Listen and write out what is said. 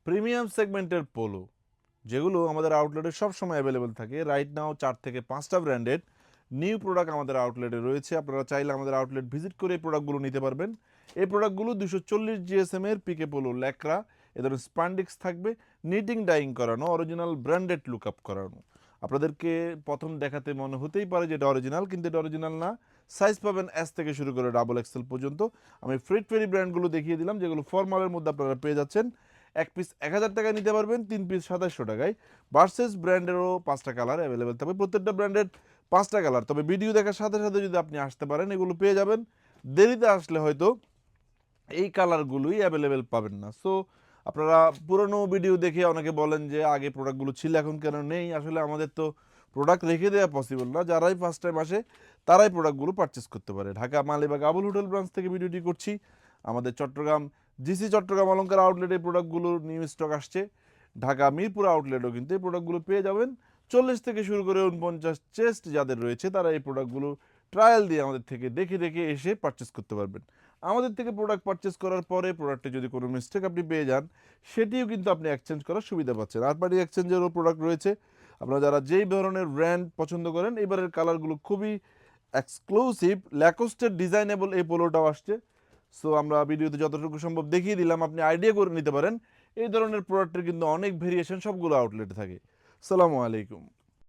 Premium সেগমেন্টের polo যেগুলো আমাদের আউটলেটে সবসময় অ্যাভেলেবেল থাকে। রাইট নাও 4 থেকে 5টা ব্র্যান্ডেড নিউ প্রোডাক্ট আমাদের আউটলেটে রয়েছে। আপনারা চাইলে আমাদের আউটলেট ভিজিট করে এই প্রোডাক্টগুলো নিতে পারবেন। এই প্রোডাক্টগুলো 240 জিএসএম এর পিকে পোলো ল্যাকড়া, এ ধরনের স্পান্ডিক্স থাকবে, নিটিং ডাইং করানো, অরিজিনাল ব্র্যান্ডেড লুক আপ করানো। আপনাদেরকে প্রথম দেখাতে মনে হতেই পারে যে এটা অরিজিনাল, কিন্তু এটা অরিজিনাল না। সাইজ পাবেন এস থেকে শুরু করে ডাবল এক্সেল পর্যন্ত। আমি ফ্রিট ফেরি ব্র্যান্ডগুলো দেখিয়ে দিলাম, যেগুলো ফর্মালের মধ্যে আপনারা পেয়ে যাচ্ছেন। এক পিস 1000 টাকায় নিতে পারবেন, 3 পিস 2700 টাকায়। ভার্সেস ব্র্যান্ডেরও 5টা কালার অ্যাভেলেবেল থাকবে, প্রত্যেকটা ব্র্যান্ডের 5টা কালার। তবে ভিডিও দেখার সাথে সাথে যদি আপনি আসতে পারেন এগুলো পেয়ে যাবেন। দেরিতে আসলে হয়তো এই কালারগুলোই অ্যাভেলেবেল পাবেন না। সো আপনারা পুরনো ভিডিও দেখে অনেকে বলেন যে আগে প্রোডাক্টগুলো ছিল এখন কেন নেই। আসলে আমাদের তো প্রোডাক্ট রেখে দেওয়া পসিবল না। যারাই ফার্স্ট টাইম আসে তারাই প্রোডাক্টগুলো পারচেস করতে পারে। ঢাকা মালিবাগ আবুল হোটেল ব্রাঞ্চ থেকে ভিডিওটি করছি। আমাদের চট্টগ্রাম জিসি চট্টগ্রাম অলঙ্কার আউটলেটে প্রোডাক্টগুলোর নিউ স্টক আসছে। ঢাকা মিরপুর আউটলেটও কিন্তু এই প্রোডাক্টগুলো পেয়ে যাবেন। 40 থেকে শুরু করে 49 চেস্ট যাদের রয়েছে তারা এই প্রোডাক্টগুলো ট্রায়াল দিয়ে আমাদের থেকে দেখে দেখে এসে পারচেস করতে পারবেন। আমাদের থেকে প্রোডাক্ট পারচেস করার পরে প্রোডাক্টে যদি কোনো মিস্টেক আপনি পেয়ে যান, সেটিও কিন্তু আপনি এক্সচেঞ্জ করার সুবিধা পাচ্ছেন। আর পার্টি এক্সচেঞ্জেরও প্রোডাক্ট রয়েছে। আপনারা যারা যেই ধরনের ব্র্যান্ড পছন্দ করেন, এবারের কালারগুলো খুবই এক্সক্লুসিভ ল্যাকোস্টের ডিজাইনেবল এই পোলোটাও আসছে। সো আমরা ভিডিওতে যতটুকু সম্ভব দেখিয়ে দিলাম, আপনি আইডিয়া করে নিতে পারেন। এই ধরনের প্রোডাক্টের কিন্তু অনেক ভেরিয়েশন সবগুলো আউটলেটে থাকে। সালামু আলাইকুম।